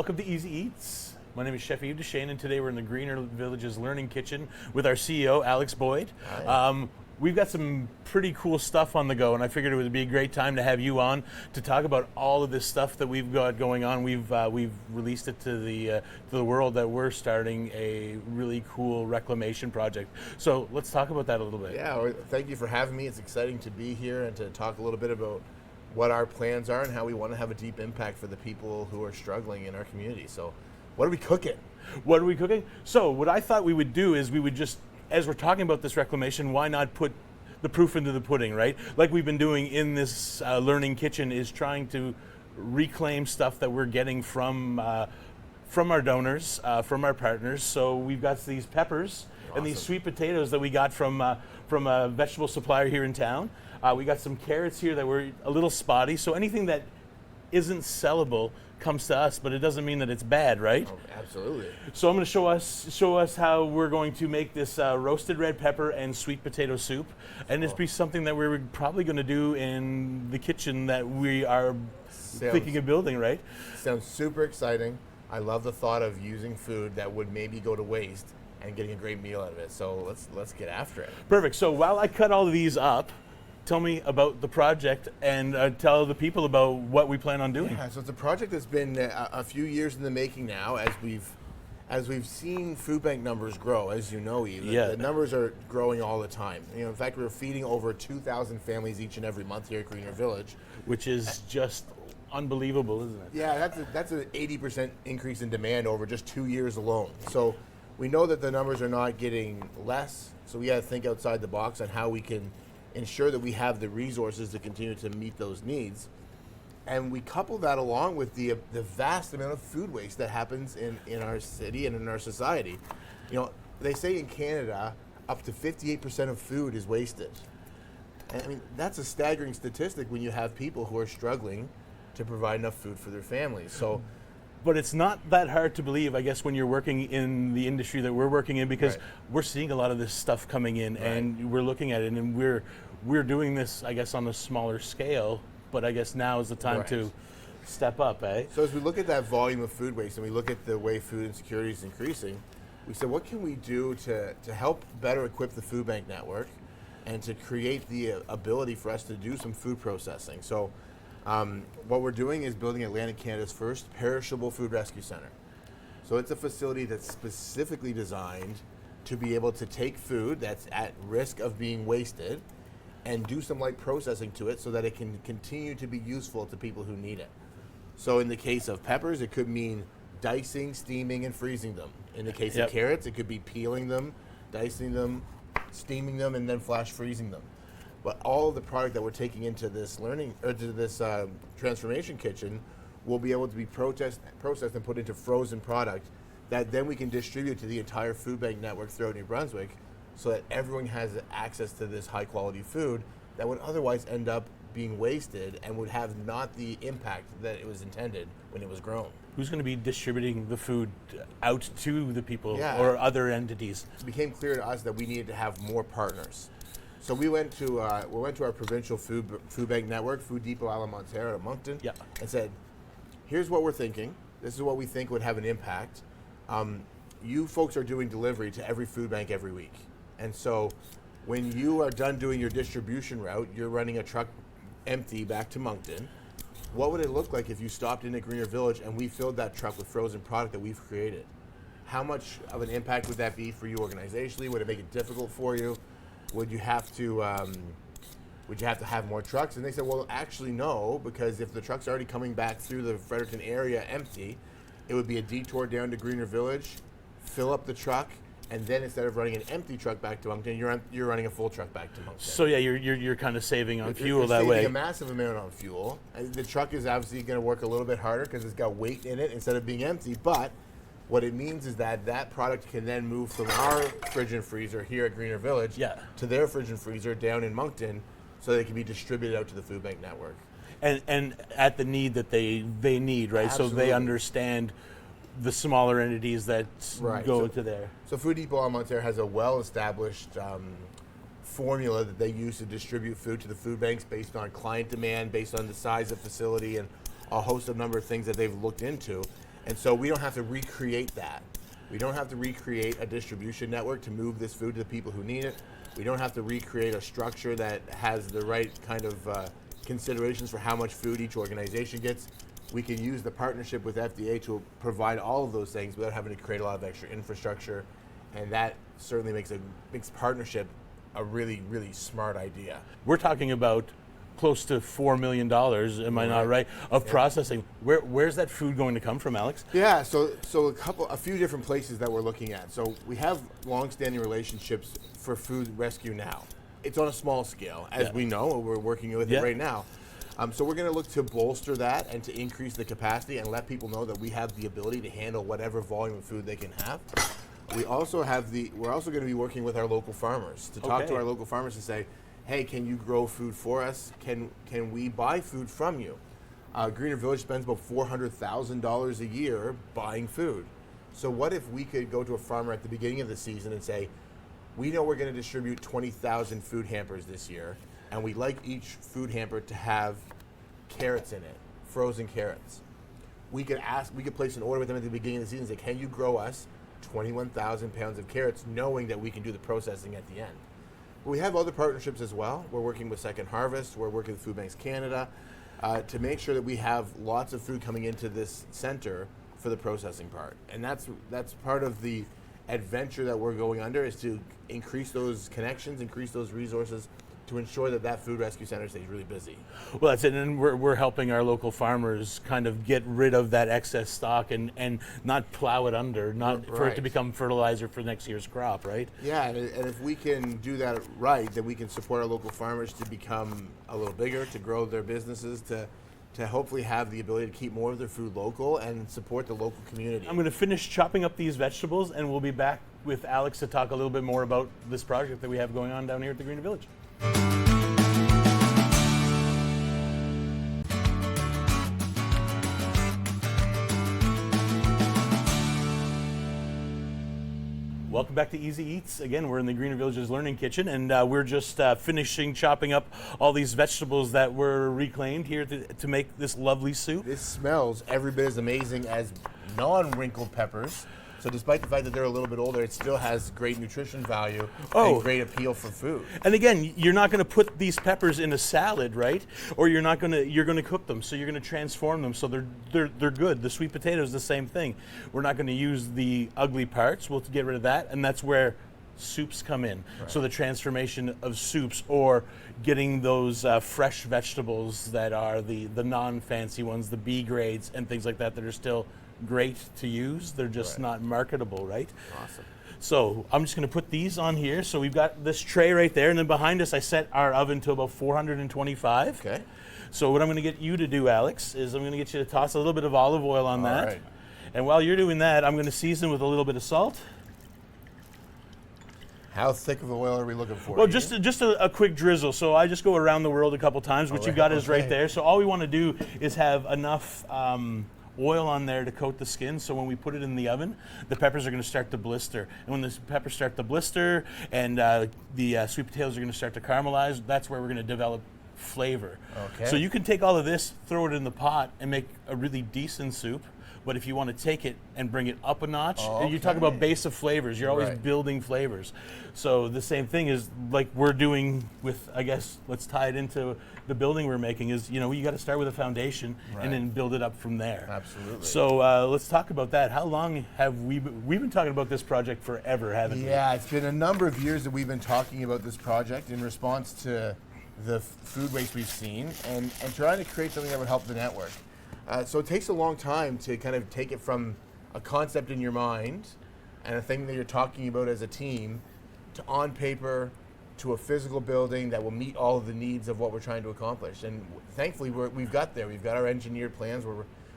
Welcome to Easy Eats. My name is Chef Yves Dechaine, and today we're in the Greener Villages Learning Kitchen with our CEO, Alex Boyd. We've got some pretty cool stuff on the go, and I figured it would be a great time to have you on to talk about all of this stuff that we've got going on. We've released it to the world that we're starting a really cool reclamation project. So let's talk about that a little bit. Yeah, thank you for having me. It's exciting to be here and to talk a little bit about what our plans are and how we want to have a deep impact for the people who are struggling in our community. So what are we cooking? What are we cooking? So what I thought we would do is we would just, as we're talking about this reclamation, why not put the proof into the pudding, right? Like we've been doing in this learning kitchen, is trying to reclaim stuff that we're getting from our donors, from our partners. So we've got these peppers and these sweet potatoes that we got from a vegetable supplier here in town. We got some carrots here that were a little spotty. So anything that isn't sellable comes to us, but it doesn't mean that it's bad, right? Oh, absolutely. So I'm going to show us how we're going to make this roasted red pepper and sweet potato soup, and it's be something that we're probably going to do in the kitchen that we are thinking of building, right? Sounds super exciting. I love the thought of using food that would maybe go to waste and getting a great meal out of it. So let's get after it. Perfect. So while I cut all of these up, tell me about the project and tell the people about what we plan on doing. Yeah, so it's a project that's been a few years in the making now, as we've seen food bank numbers grow, as you know, Eve. The numbers are growing all the time. You know, in fact, we're feeding over 2,000 families each and every month here at Greener Village, which is just unbelievable, isn't it? Yeah, that's an 80% increase in demand over just 2 years alone. So we know that the numbers are not getting less, so we got to think outside the box on how we can ensure that we have the resources to continue to meet those needs. And we couple that along with the vast amount of food waste that happens in our city and in our society. You know, they say in Canada, up to 58% of food is wasted. And I mean, that's a staggering statistic when you have people who are struggling to provide enough food for their families. So, but it's not that hard to believe, I guess, when you're working in the industry that we're working in, because we're seeing a lot of this stuff coming in, and we're looking at it, and we're doing this, I guess, on a smaller scale, but I guess now is the time to step up, eh? So as we look at that volume of food waste and we look at the way food insecurity is increasing, we said, what can we do to help better equip the food bank network and to create the ability for us to do some food processing? So what we're doing is building Atlantic Canada's first perishable food rescue center. So it's a facility that's specifically designed to be able to take food that's at risk of being wasted and do some light processing to it so that it can continue to be useful to people who need it. So in the case of peppers, it could mean dicing, steaming, and freezing them. In the case of carrots, it could be peeling them, dicing them, steaming them, and then flash freezing them. But all of the product that we're taking into this transformation kitchen will be able to be processed and put into frozen product that then we can distribute to the entire food bank network throughout New Brunswick, so that everyone has access to this high quality food that would otherwise end up being wasted and would have not the impact that it was intended when it was grown. Who's going to be distributing the food out to the people or other entities? It became clear to us that we needed to have more partners. So we went to our provincial food bank network, Food Depot a la Montero out of Moncton, and said, here's what we're thinking. This is what we think would have an impact. You folks are doing delivery to every food bank every week. And so when you are done doing your distribution route, you're running a truck empty back to Moncton. What would it look like if you stopped in at Greener Village and we filled that truck with frozen product that we've created? How much of an impact would that be for you organizationally? Would it make it difficult for you? Would you have to have more trucks? And they said, well, actually no, because if the truck's already coming back through the Fredericton area empty, it would be a detour down to Greener Village, fill up the truck, and then instead of running an empty truck back to Moncton, you're running a full truck back to Moncton. So yeah, you're kind of saving on fuel you're that way. Saving a massive amount on fuel. And the truck is obviously going to work a little bit harder because it's got weight in it instead of being empty. But what it means is that product can then move from our fridge and freezer here at Greener Village to their fridge and freezer down in Moncton, so they can be distributed out to the food bank network. And at the need that they need, right? Absolutely. So they understand the smaller entities that go into there. So Food Depot on Montero has a well-established formula that they use to distribute food to the food banks based on client demand, based on the size of facility, and a host of number of things that they've looked into. And so we don't have to recreate that. We don't have to recreate a distribution network to move this food to the people who need it. We don't have to recreate a structure that has the right kind of considerations for how much food each organization gets. We can use the partnership with FDA to provide all of those things without having to create a lot of extra infrastructure, and that certainly makes partnership a really, really smart idea. We're talking about close to $4 million, am I not right, of processing. Where's that food going to come from, Alex? Yeah, so a few different places that we're looking at. So we have long-standing relationships for food rescue now. It's on a small scale, as we know. We're working with it right now. So we're going to look to bolster that and to increase the capacity and let people know that we have the ability to handle whatever volume of food they can have. We're also going to be working with our local farmers to talk to our local farmers and say, hey, can you grow food for us? Can we buy food from you? Greener Village spends about $400,000 a year buying food. So what if we could go to a farmer at the beginning of the season and say, we know we're going to distribute 20,000 food hampers this year, and we'd like each food hamper to have carrots in it, frozen carrots. We could place an order with them at the beginning of the season and say, can you grow us 21,000 pounds of carrots, knowing that we can do the processing at the end. We have other partnerships as well. We're working with Second Harvest. We're working with Food Banks Canada to make sure that we have lots of food coming into this center for the processing part. And that's part of the adventure that we're going under, is to increase those connections, increase those resources, to ensure that that food rescue center stays really busy. Well, that's it, and we're helping our local farmers kind of get rid of that excess stock and not plow it under, for it to become fertilizer for next year's crop, right? Yeah, and if we can do that right, then we can support our local farmers to become a little bigger, to grow their businesses, to hopefully have the ability to keep more of their food local and support the local community. I'm going to finish chopping up these vegetables, and we'll be back with Alex to talk a little bit more about this project that we have going on down here at the Greener Village. Welcome back to Easy Eats. Again, we're in the Greener Village's Learning Kitchen, and we're just finishing chopping up all these vegetables that were reclaimed here to make this lovely soup. This smells every bit as amazing as non-wrinkled peppers. So despite the fact that they're a little bit older, it still has great nutrition value and great appeal for food. And again, you're not going to put these peppers in a salad, right? Or you're going to cook them, so you're going to transform them so they're good. The sweet potato is the same thing. We're not going to use the ugly parts. We'll get rid of that, and that's where soups come in. Right. So the transformation of soups, or getting those fresh vegetables that are the non-fancy ones, the B grades and things like that are still great to use. They're just not marketable, right? Awesome. So I'm just going to put these on here. So we've got this tray right there, and then behind us I set our oven to about 425. Okay. So what I'm going to get you to do, Alex, is I'm going to get you to toss a little bit of olive oil on that. Right. And while you're doing that, I'm going to season with a little bit of salt. How thick of an oil are we looking for? Well, just a quick drizzle. So I just go around the world a couple times. What you've got is right there. So all we want to do is have enough oil on there to coat the skin, so when we put it in the oven, the peppers are going to start to blister. And when the peppers start to blister and the sweet potatoes are going to start to caramelize, that's where we're going to develop flavor. Okay. So you can take all of this, throw it in the pot, and make a really decent soup. But if you want to take it and bring it up a notch, and you talk about base of flavors, you're always building flavors. So the same thing is like we're doing with, I guess, let's tie it into the building we're making, is, you got to start with a foundation and then build it up from there. Absolutely. So let's talk about that. How long have we've been talking about this project forever, haven't we? Yeah, it's been a number of years that we've been talking about this project in response to the food waste we've seen and trying to create something that would help the network. So it takes a long time to kind of take it from a concept in your mind and a thing that you're talking about as a team to on paper to a physical building that will meet all of the needs of what we're trying to accomplish. And thankfully, we've got there. We've got our engineered plans.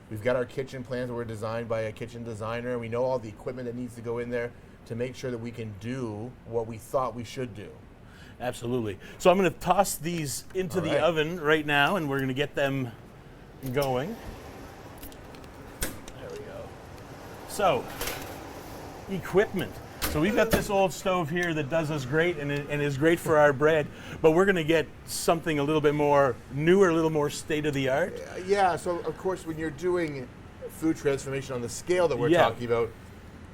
We've got our kitchen plans that were designed by a kitchen designer. We know all the equipment that needs to go in there to make sure that we can do what we thought we should do. Absolutely. So I'm going to toss these into the oven right now, and we're going to get them going. There we go. So, equipment. So we've got this old stove here that does us great and is great for our bread, but we're going to get something a little bit more newer, a little more state of the art. Yeah, so of course when you're doing food transformation on the scale that we're talking about,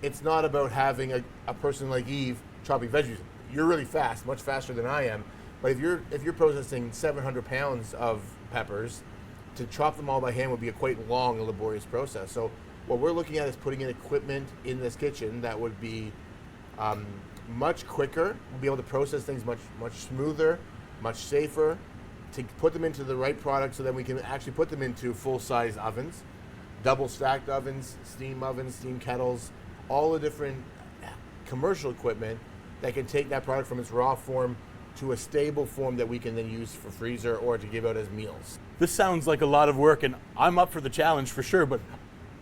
it's not about having a person like Yves chopping veggies. You're really fast, much faster than I am. But if you're processing 700 pounds of peppers, to chop them all by hand would be a quite long and laborious process. So what we're looking at is putting in equipment in this kitchen that would be much quicker. We'll be able to process things much smoother, much safer, to put them into the right product so that we can actually put them into full-size ovens, double stacked ovens, steam kettles, all the different commercial equipment that can take that product from its raw form to a stable form that we can then use for freezer or to give out as meals. This sounds like a lot of work, and I'm up for the challenge for sure, but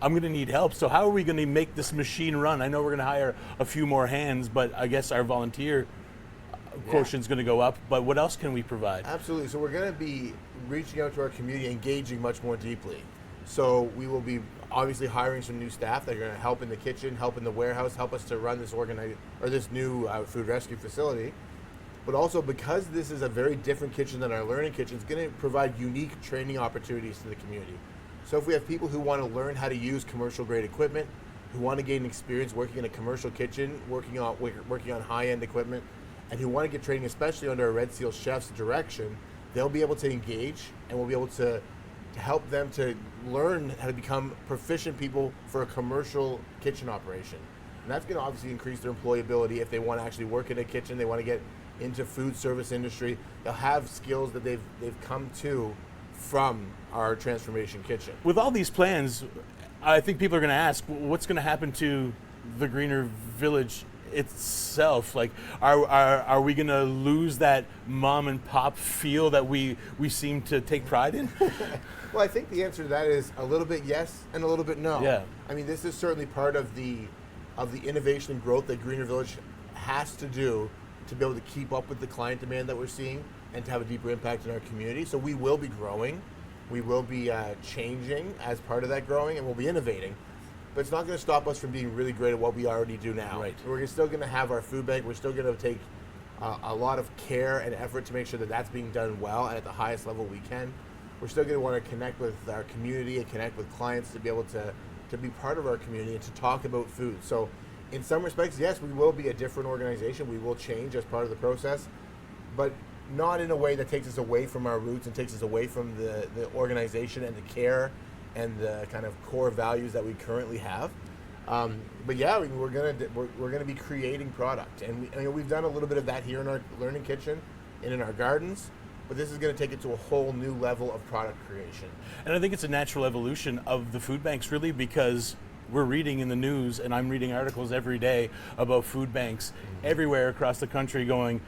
I'm going to need help. So how are we going to make this machine run? I know we're going to hire a few more hands, but I guess our volunteer quotient is going to go up. But what else can we provide? Absolutely. So we're going to be reaching out to our community, engaging much more deeply. So we will be obviously hiring some new staff that are going to help in the kitchen, help in the warehouse, help us to run this new food rescue facility. But also, because this is a very different kitchen than our learning kitchen, it's going to provide unique training opportunities to the community. So if we have people who want to learn how to use commercial grade equipment, who want to gain experience working in a commercial kitchen, working on high-end equipment, and who want to get training, especially under a Red Seal chef's direction, they'll be able to engage, and we'll be able to help them to learn how to become proficient people for a commercial kitchen operation. And that's going to obviously increase their employability if they want to actually work in a kitchen, they want to get into food service industry. They'll have skills that they've come to from our transformation kitchen. With all these plans, I think people are going to ask, what's going to happen to the Greener Village itself? Like, are we going to lose that mom and pop feel that we seem to take pride in? Well, I think the answer to that is a little bit yes and a little bit no. Yeah. I mean, this is certainly part of the innovation and growth that Greener Village has to do to be able to keep up with the client demand that we're seeing and to have a deeper impact in our community. So we will be growing, we will be changing as part of that growing, and we'll be innovating. But it's not going to stop us from being really great at what we already do now. Right. We're still going to have our food bank. We're still going to take a lot of care and effort to make sure that that's being done well and at the highest level we can. We're still going to want to connect with our community and connect with clients to be able to be part of our community and to talk about food. So in some respects, yes, we will be a different organization. We will change as part of the process, but not in a way that takes us away from our roots and takes us away from the organization and the care and the kind of core values that we currently have. But yeah, we're gonna be creating product, and we've done a little bit of that here in our learning kitchen and in our gardens. But this is going to take it to a whole new level of product creation. And I think it's a natural evolution of the food banks, really, because we're reading in the news, and I'm reading articles every day about food banks everywhere across the country going,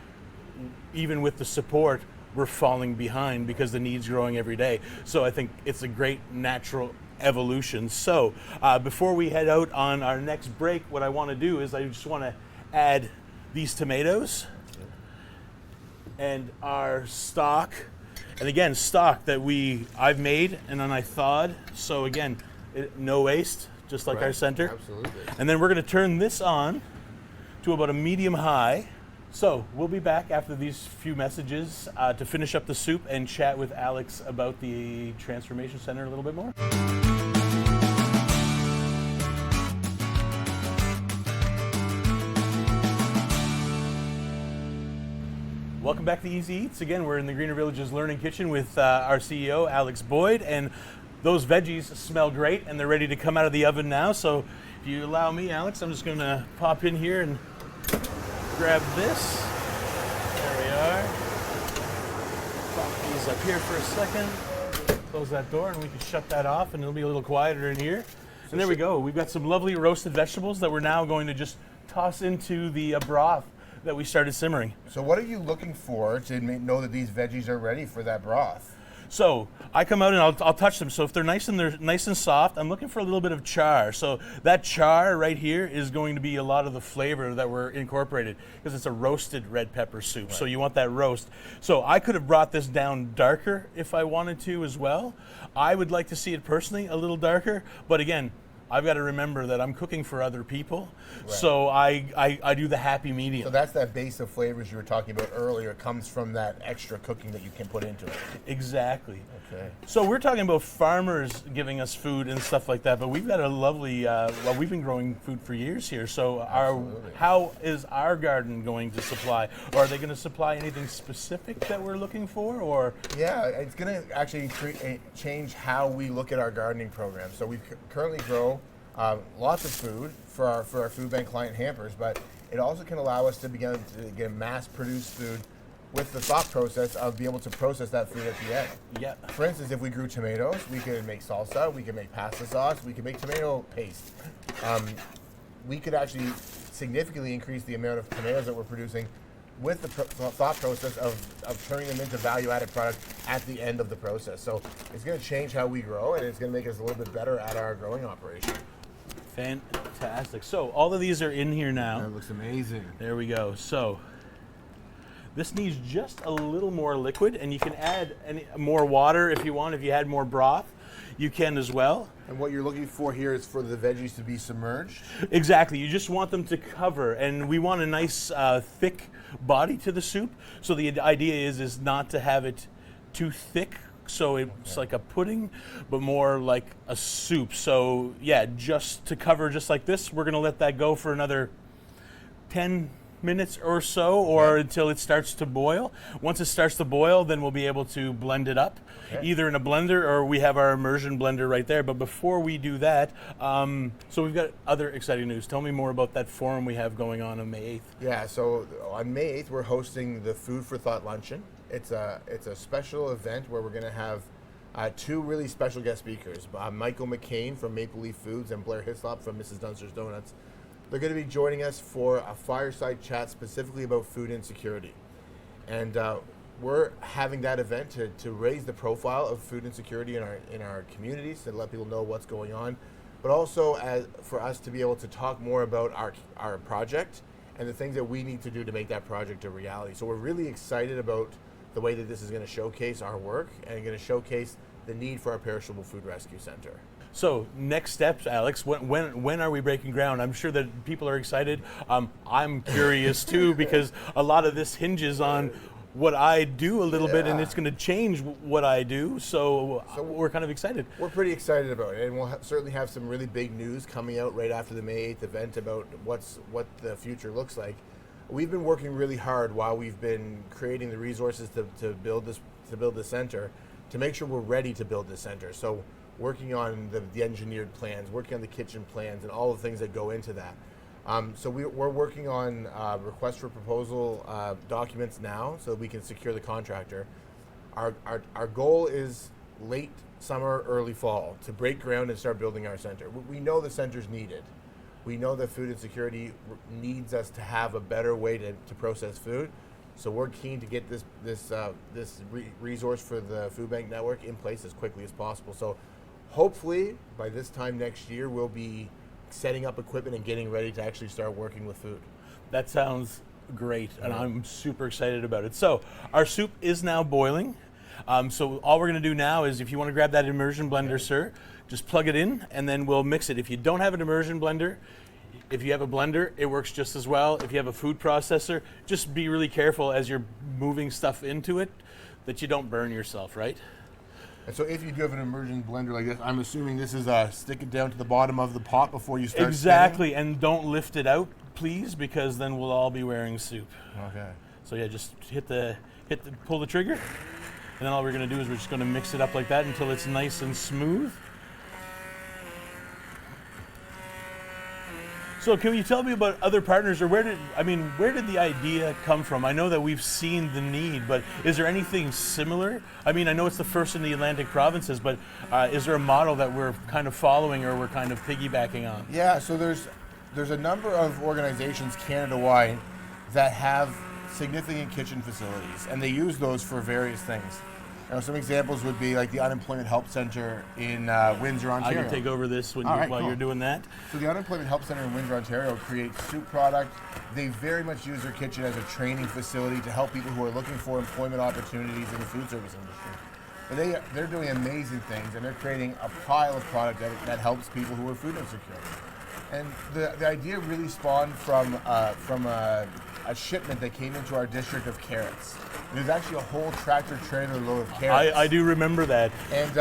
even with the support, we're falling behind because the need's growing every day. So I think it's a great natural evolution. So before we head out on our next break, what I want to do is I just want to add these tomatoes and our stock, and again, stock that I've made and then I thawed. So again, no waste, just like our center. Absolutely. And then we're going to turn this on to about a medium high. So we'll be back after these few messages to finish up the soup and chat with Alex about the Transformation Center a little bit more. Welcome back to Easy Eats. Again, we're in the Greener Village's Learning Kitchen with our CEO, Alex Boyd, and those veggies smell great, and they're ready to come out of the oven now. So if you allow me, Alex, I'm just going to pop in here and grab this. There we are. Pop these up here for a second. Close that door, and we can shut that off, and it'll be a little quieter in here. And there we go. We've got some lovely roasted vegetables that we're now going to just toss into the broth that we started simmering. So what are you looking for to know that these veggies are ready for that broth? So I come out and I'll touch them. So if they're nice and soft, I'm looking for a little bit of char. So that char right here is going to be a lot of the flavor that we're incorporated because it's a roasted red pepper soup. Right. So you want that roast. So I could have brought this down darker if I wanted to as well. I would like to see it personally a little darker, but again, I've got to remember that I'm cooking for other people. Right. So I do the happy medium. So that's that base of flavors you were talking about earlier. It comes from that extra cooking that you can put into it. Exactly. Okay. So we're talking about farmers giving us food and stuff like that, but we've got a lovely, well, we've been growing food for years here. So how is our garden going to supply? Or are they going to supply anything specific that we're looking for? Or yeah, it's going to actually change how we look at our gardening program. So we currently grow lots of food for our food bank client hampers, but it also can allow us to begin to get mass-produced food with the thought process of being able to process that food at the end. Yeah. For instance, if we grew tomatoes, we could make salsa, we could make pasta sauce, we could make tomato paste. We could actually significantly increase the amount of tomatoes that we're producing with the thought process of turning them into value-added product at the end of the process. So it's going to change how we grow, and it's going to make us a little bit better at our growing operation. Fantastic. So all of these are in here now. That looks amazing. There we go. So this needs just a little more liquid, and you can add more water if you want. If you had more broth, you can as well. And what you're looking for here is for the veggies to be submerged? Exactly. You just want them to cover, and we want a nice thick body to the soup. So the idea is not to have it too thick, so it's like a pudding, but more like a soup. So yeah, just to cover just like this, we're going to let that go for another 10 minutes or so, or until it starts to boil. Once it starts to boil, then we'll be able to blend it up, either in a blender or we have our immersion blender right there. But before we do that, so we've got other exciting news. Tell me more about that forum we have going on May 8th. Yeah, so on May 8th, we're hosting the Food for Thought Luncheon. It's a special event where we're going to have two really special guest speakers, Michael McCain from Maple Leaf Foods and Blair Hislop from Mrs. Dunster's Donuts. They're going to be joining us for a fireside chat specifically about food insecurity. And we're having that event to raise the profile of food insecurity in our communities, to let people know what's going on, but also for us to be able to talk more about our project and the things that we need to do to make that project a reality. So we're really excited about the way that this is going to showcase our work and going to showcase the need for our Perishable Food Rescue Center. So next steps, Alex, when are we breaking ground? I'm sure that people are excited. I'm curious too, because a lot of this hinges on what I do a little bit, and it's going to change what I do. So we're kind of excited. We're pretty excited about it, and we'll certainly have some really big news coming out right after the May 8th event about what the future looks like. We've been working really hard while we've been creating the resources to build this center, to make sure we're ready to build this center. So working on the engineered plans, working on the kitchen plans, and all the things that go into that. So we're working on request for proposal documents now, so we can secure the contractor. Our goal is late summer, early fall, to break ground and start building our center. We know the center's needed. We know that food insecurity needs us to have a better way to process food. So we're keen to get this resource for the food bank network in place as quickly as possible. So hopefully by this time next year, we'll be setting up equipment and getting ready to actually start working with food. That sounds great, and I'm super excited about it. So our soup is now boiling. So all we're going to do now is, if you want to grab that immersion blender, sir, just plug it in, and then we'll mix it. If you don't have an immersion blender, if you have a blender, it works just as well. If you have a food processor, just be really careful as you're moving stuff into it that you don't burn yourself, right? And so if you do have an immersion blender like this, I'm assuming this is stick it down to the bottom of the pot before you start Exactly, spinning? And don't lift it out, please, because then we'll all be wearing soup. Okay. So yeah, just pull the trigger, and then all we're going to do is we're just going to mix it up like that until it's nice and smooth. So can you tell me about other partners, or where did the idea come from? I know that we've seen the need, but is there anything similar? I mean, I know it's the first in the Atlantic provinces, but is there a model that we're kind of following or we're kind of piggybacking on? Yeah, so there's a number of organizations Canada-wide that have significant kitchen facilities, and they use those for various things. Some examples would be like the Unemployment Help Center in Windsor, Ontario. I can take over this while you're doing that. So the Unemployment Help Center in Windsor, Ontario creates soup product. They very much use their kitchen as a training facility to help people who are looking for employment opportunities in the food service industry. But they're doing amazing things, and they're creating a pile of product that helps people who are food insecure. And the idea really spawned from a shipment that came into our district of carrots. It was actually a whole tractor trailer load of carrots. I do remember that. And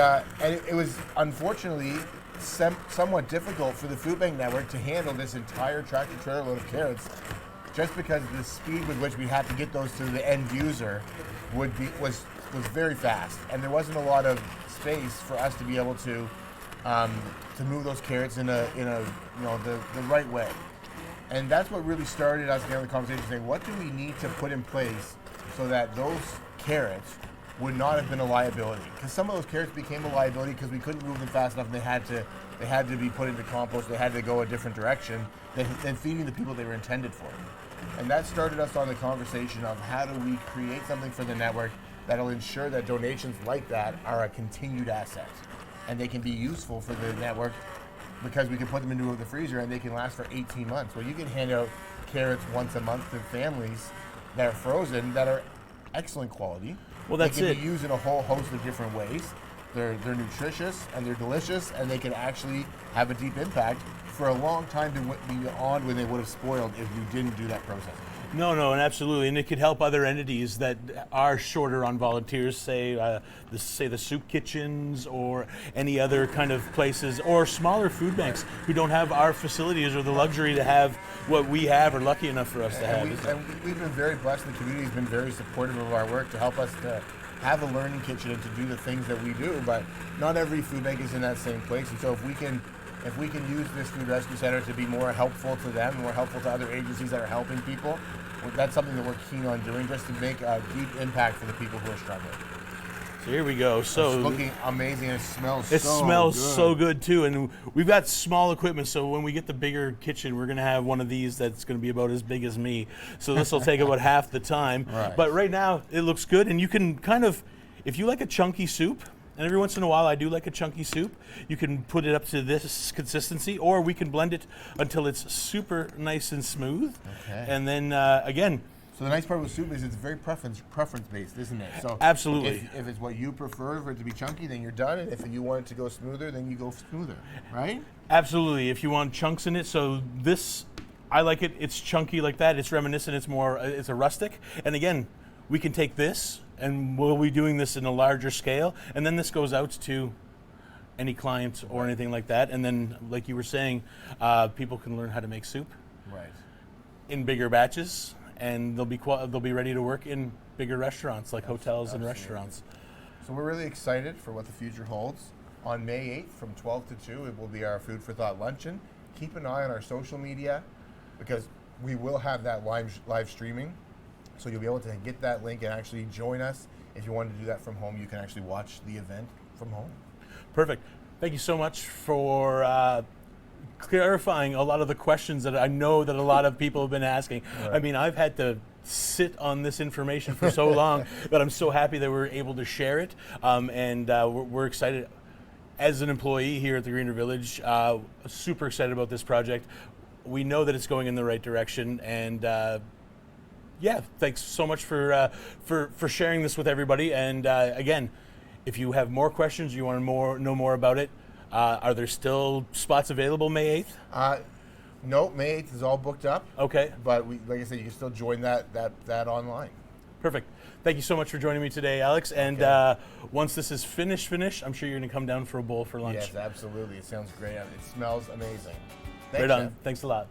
it was unfortunately somewhat difficult for the food bank network to handle this entire tractor trailer load of carrots, just because the speed with which we had to get those to the end user was very fast, and there wasn't a lot of space for us to be able to move those carrots in a the right way. And that's what really started us getting the conversation, saying, what do we need to put in place so that those carrots would not have been a liability? Because some of those carrots became a liability because we couldn't move them fast enough, and they had to be put into compost. They had to go a different direction than feeding the people they were intended for. And that started us on the conversation of how do we create something for the network that'll ensure that donations like that are a continued asset, and they can be useful for the network because we can put them into the freezer and they can last for 18 months. Well, you can hand out carrots once a month to families that are frozen that are excellent quality. Well, that's it. They can be used in a whole host of different ways. They're nutritious and they're delicious, and they can actually have a deep impact for a long time beyond when they would have spoiled if you didn't do that process. No, and absolutely, and it could help other entities that are shorter on volunteers, say the soup kitchens or any other kind of places, or smaller food banks who don't have our facilities or the luxury to have what we have, or lucky enough for us to have. We've been very blessed. The community has been very supportive of our work to help us to have a learning kitchen and to do the things that we do. But not every food bank is in that same place, and so if we can use this food rescue center to be more helpful to them, more helpful to other agencies that are helping people, that's something that we're keen on doing, just to make a deep impact for the people who are struggling. So here we go. So it's looking amazing. It smells so good too. And we've got small equipment, so when we get the bigger kitchen, we're going to have one of these that's going to be about as big as me. So this will take about half the time. Right. But right now it looks good, and you can kind of, if you like a chunky soup, and every once in a while I do like a chunky soup, you can put it up to this consistency, or we can blend it until it's super nice and smooth. Okay. And then again, so the nice part with soup is it's very preference based, isn't it? So absolutely. If it's what you prefer for it to be chunky, then you're done. And if you want it to go smoother, then you go smoother, right? Absolutely. If you want chunks in it, so this, I like it. It's chunky like that. It's reminiscent. It's a rustic. And again, we can take this, and we'll be doing this in a larger scale, and then this goes out to any client or anything like that. And then, like you were saying, people can learn how to make soup, right, in bigger batches, and they'll be ready to work in bigger restaurants, like hotels and restaurants. So we're really excited for what the future holds. On May 8th from 12 to 2, it will be our Food for Thought luncheon. Keep an eye on our social media, because we will have that live streaming. So you'll be able to get that link and actually join us. If you want to do that from home, you can actually watch the event from home. Perfect. Thank you so much for clarifying a lot of the questions that I know that a lot of people have been asking. Right. I mean, I've had to sit on this information for so long that I'm so happy that we're able to share it. And we're excited. As an employee here at the Greener Village, super excited about this project. We know that it's going in the right direction, and yeah, thanks so much for sharing this with everybody. And again, if you have more questions, you want to know more about it, are there still spots available May 8th? No, May 8th is all booked up. Okay. But like I said, you can still join that online. Perfect. Thank you so much for joining me today, Alex. And once this is finished, I'm sure you're going to come down for a bowl for lunch. Yes, absolutely. It sounds great. It smells amazing. Thanks, right on. Chef. Thanks a lot.